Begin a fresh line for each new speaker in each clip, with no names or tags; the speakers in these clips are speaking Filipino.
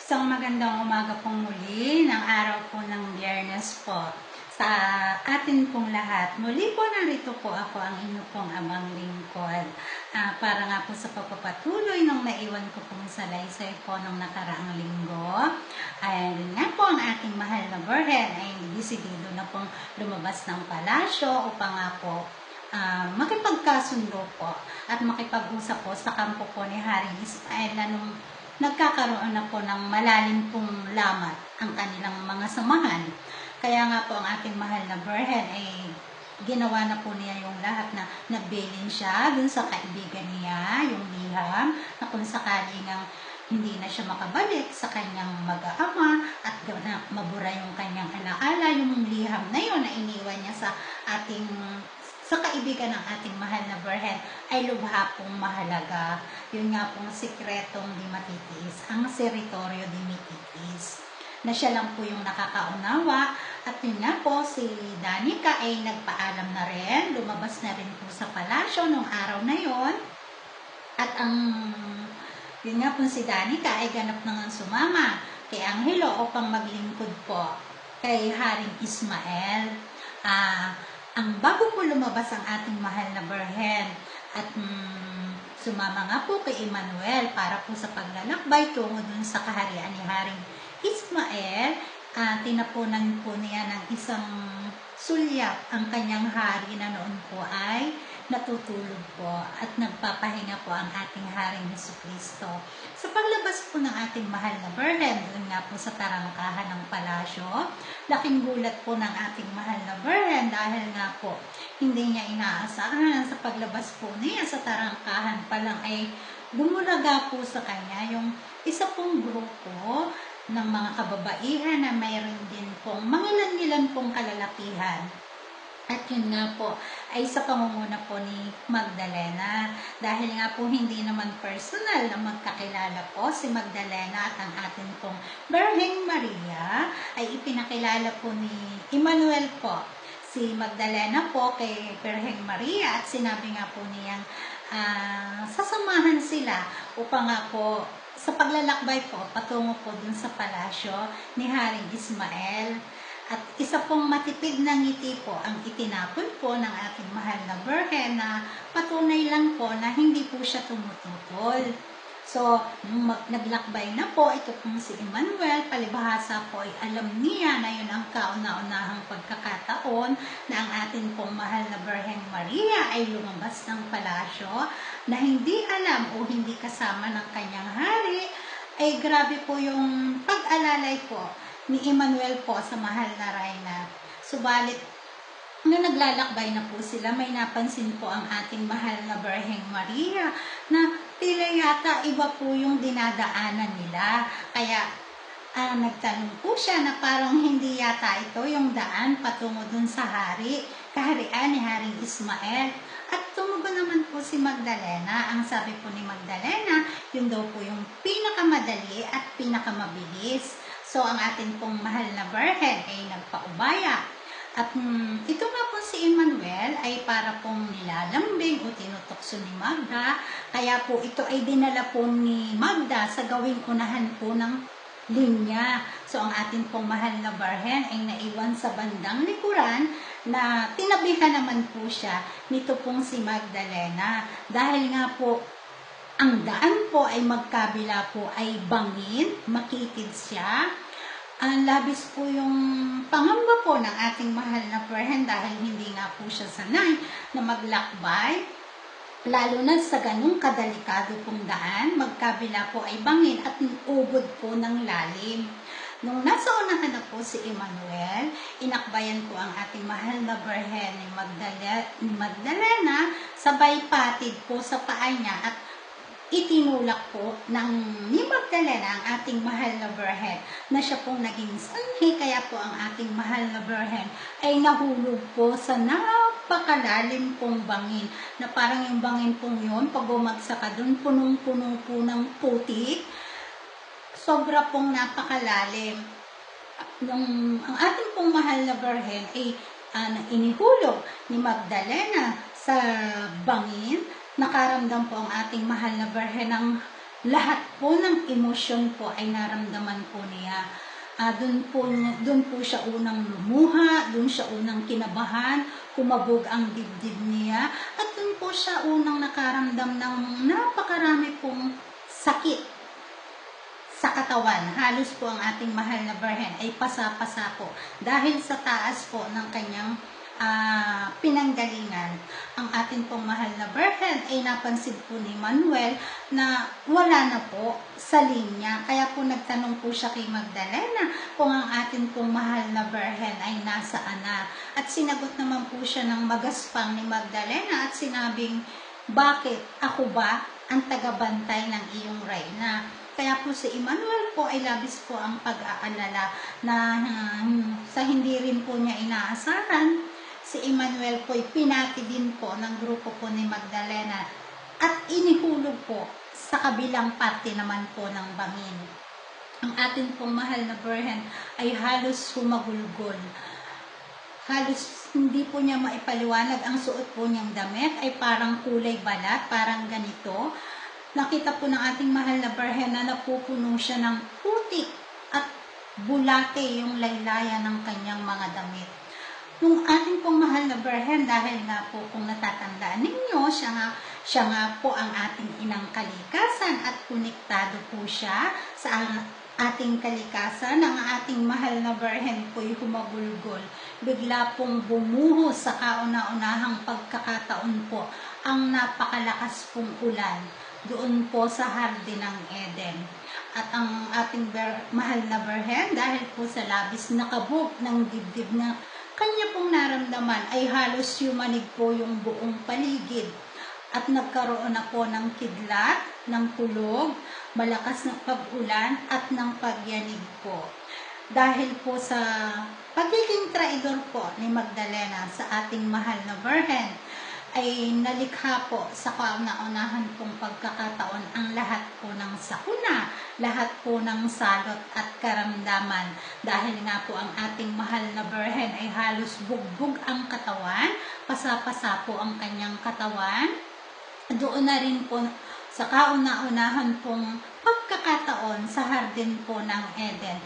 Isang magandang umaga pong muli ng araw po ng Biyernes po sa atin pong lahat. Muli po narito po ako ang inyo pong amang lingkod. Para nga po sa pagpapatuloy ng naiwan ko pong salaysay po ng nakaraang linggo. Ayun nga po ang ating mahal na Birhen ay desidido na pong lumabas ng palasyo upang nga po makipagkasundo po at makipag-usap po sa kampo po ni Haring Ismael na nung nagkakaroon na po ng malalim pong lamat ang kanilang mga samahan. Kaya nga po ang ating mahal na Birhen ay ginawa na po niya yung lahat na nagbilin siya dun sa kaibigan niya, yung liham, na kung sakali ngang hindi na siya makabalik sa kanyang mag-aama at mabura yung kanyang alaala, yung liham na yun na iniwan niya sa kaibigan ng ating mahal na Birhen ay lubha pong mahalaga. Yun nga pong sikretong di matitiis, ang seritorio di mititis, na siya lang po yung nakakaunawa. At yun nga po, si Danica ay nagpaalam na rin, lumabas na rin po sa palasyo nung araw na yon. At yun nga po si Danica ay ganap na nga sumama kay Angelo upang maglingkod po kay Haring Ismael. Ang bago po lumabas ang ating mahal na Birhen at sumama nga po kay Emmanuel para po sa paglalakbay tungo dun sa kaharian ni Haring Ismael. Tinapunan po niya ng isang sulyap ang kanyang hari na noon po ay natutulog po at nagpapahinga po ang ating Haring Jesucristo. Sa paglabas po ng ating mahal na Birhen, doon nga po sa tarangkahan ng palasyo, laking gulat po ng ating mahal na Birhen dahil nga po hindi niya inaasahan sa paglabas po niya sa tarangkahan pa lang ay bumulaga po sa kanya yung isa pong grupo ng mga kababaihan na mayroon din pong mga langilan pong kalalakihan. At yun nga po ay sa pangunguna po ni Magdalena. Dahil nga po hindi naman personal na magkakilala po si Magdalena at ang atin pong Birheng Maria, ay ipinakilala po ni Emmanuel po si Magdalena po kay Birheng Maria at sinabi nga po niyang sasamahan sila upang nga po sa paglalakbay po patungo po dun sa palasyo ni Haring Ismael. At isa pong matipid na ngiti po ang itinapon po ng ating mahal na Birhen na patunay lang po na hindi po siya tumututol. So, nung naglakbay na po, ito pong si Emmanuel, palibhasa po ay alam niya na yun ang kauna-unahang pagkakataon na ang atin pong mahal na Birheng Maria ay lumabas ng palasyo na hindi alam o hindi kasama ng kanyang hari. Ay grabe po yung pag-alalay po ni Emmanuel po sa mahal na Reyna. Subalit, nung naglalakbay na po sila, may napansin po ang ating mahal na Birheng Maria na tila yata iba po yung dinadaanan nila. Kaya nagtanong po siya na parang hindi yata ito yung daan patungo dun sa kaharian ni Haring Ismael. At tumugon naman po si Magdalena. Ang sabi po ni Magdalena, yun daw po yung pinakamadali at pinakamabilis. So, ang atin pong mahal na Birhen ay nagpaubaya. At ito nga po si Emmanuel ay para pong nilalambing o tinutokso ni Magda. Kaya po ito ay dinala po ni Magda sa gawing unahan po ng linya. So, ang atin pong mahal na Birhen ay naiwan sa bandang likuran na tinabihan naman po siya nito pong si Magdalena. Dahil nga po, ang daan po ay magkabila po ay bangin, makitid siya. Ang labis po yung pangamba po ng ating mahal na Birhen dahil hindi nga po siya sanay na maglakbay. Lalo na sa ganung kadelikado pong daan, magkabila po ay bangin at ubod po ng lalim. Nung nasa unahan na po si Emmanuel, inakbayan po ang ating mahal na Birhen ni Magdalena, sabay patid po sa paa niya at itinulak po ni Magdalena ang ating mahal na Birhen na siya pong naging sanhi. Kaya po ang ating mahal na Birhen ay nahulog po sa napakalalim pong bangin na parang yung bangin pong yun pag bumagsak ka dun, punong-puno po ng putik. Sobra pong napakalalim. Ang ating pong mahal na Birhen ay inihulog ni Magdalena sa bangin. Nakaramdam po ang ating mahal na Birhen ng lahat po ng emosyon po ay naramdaman po niya. Doon po siya unang lumuha, doon siya unang kinabahan, kumabog ang dibdib niya, at doon po siya unang nakaramdam ng napakarami pong sakit sa katawan. Halos po ang ating mahal na Birhen ay pasa-pasa po dahil sa taas po ng kanyang pinanggalingan. Ang ating pong mahal na Birhen ay napansin po ni Manuel na wala na po sa linya. Kaya po nagtanong po siya kay Magdalena kung ang ating pong mahal na Birhen ay nasaan na. At sinagot naman po siya ng magaspang ni Magdalena at sinabing, bakit? Ako ba ang tagabantay ng iyong reyna? Kaya po si Emmanuel po ay labis po ang pag-aalala na sa hindi rin po niya inaasahan, si Emmanuel po ay pinati din po ng grupo po ni Magdalena at inihulog po sa kabilang parte naman po ng bangin. Ang atin pong mahal na Birhen ay halos humagulgol. Halos hindi po niya maipaliwanag. Ang suot po niyang damit ay parang kulay balat, parang ganito. Nakita po ng ating mahal na Birhen na napupuno siya ng putik at bulate yung laylayan ng kanyang mga damit. Nung ating pong mahal na Birhen, dahil nga po kung natatandaan ninyo, siya nga po ang ating inang kalikasan at konektado po siya sa ating kalikasan. Ang ating mahal na Birhen po'y humagulgol. Bigla pong bumuhos sa kauna-unahang pagkakataon po ang napakalakas pong ulan doon po sa Hardin ng Eden. At ang ating mahal na Birhen, dahil po sa labis nakabog ng dibdib na kanya pong naramdaman, ay halos yumanig po yung buong paligid. At nagkaroon na po ng kidlat, ng kulog, malakas na pag-ulan at ng pagyanig po. Dahil po sa pagiging traidor po ni Magdalena sa ating mahal na Birhen, ay nalikha po sa kauna-unahan pong pagkakataon ang lahat po ng sakuna, lahat po ng salot at karamdaman. Dahil nga po ang ating mahal na Birhen ay halos bugbog ang katawan, pasa-pasa po ang kanyang katawan. Doon na rin po sa kauna-unahan pong pagkakataon sa hardin po ng Eden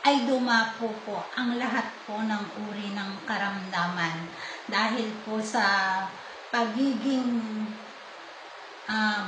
ay dumapo po ang lahat po ng uri ng karamdaman. Dahil po sa pagiging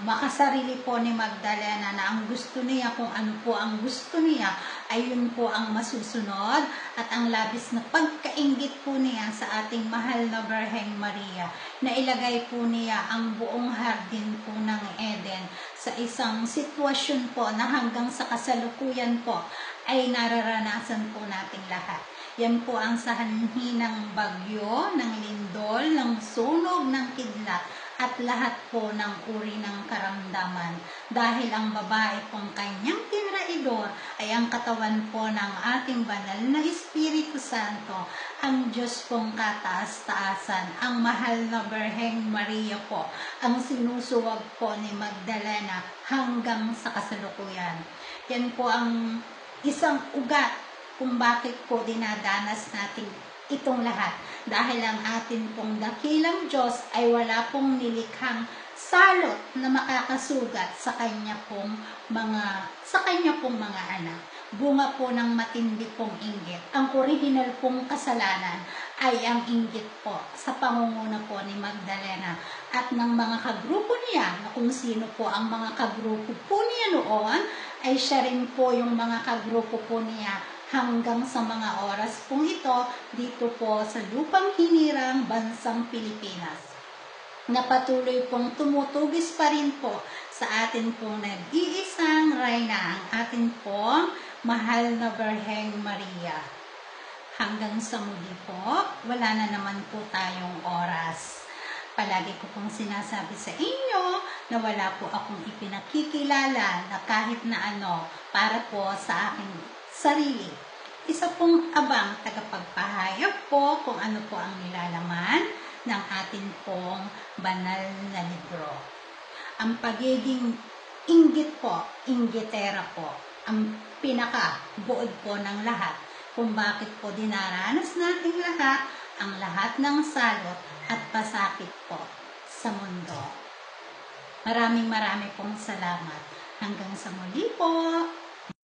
makasarili po ni Magdalena na ang gusto niya, kung ano po ang gusto niya, ay yun po ang masusunod, at ang labis na pagkainggit po niya sa ating mahal na Birheng Maria, na ilagay po niya ang buong hardin po ng Eden sa isang sitwasyon po na hanggang sa kasalukuyan po ay nararanasan po nating lahat. Yan po ang sahanhi ng bagyo, ng lindol, ng sunog, ng kidlat, at lahat po ng uri ng karamdaman. Dahil ang babae pong kanyang tinraidor ay ang katawan po ng ating banal na Espiritu Santo, ang Diyos pong kataas-taasan, ang mahal na Birheng Maria po, ang sinusuwag po ni Magdalena hanggang sa kasalukuyan. Yan po ang isang ugat kung bakit po dinadanas natin itong lahat. Dahil ang atin pong dakilang Diyos ay wala pong nilikhang salot na makakasugat sa kanya pong mga anak. Bunga po ng matindi pong inggit. Ang original pong kasalanan ay ang inggit po sa pangunguna po ni Magdalena at ng mga kagrupo niya, na kung sino po ang mga kagrupo po niya noon, ay siya rin po yung mga kagrupo po niya hanggang sa mga oras pong ito dito po sa lupang hinirang bansang Pilipinas, na patuloy pong tumutugis pa rin po sa atin pong nag-iisang reyna, ang atin pong mahal na Birheng Maria. Hanggang sa muli po, wala na naman po tayong oras. Palagi ko pong sinasabi sa inyo na wala po akong ipinakikilala na kahit na ano para po sa aking sarili. Isa pong abang tagapagpahayag po kung ano po ang nilalaman ng atin pong banal na libro. Ang pagiging inggit po, inggitera po, ang pinaka-buod po ng lahat kung bakit po dinaranas nating lahat ng salot at pasakit po sa mundo. Maraming pong salamat. hanggang sa muli po.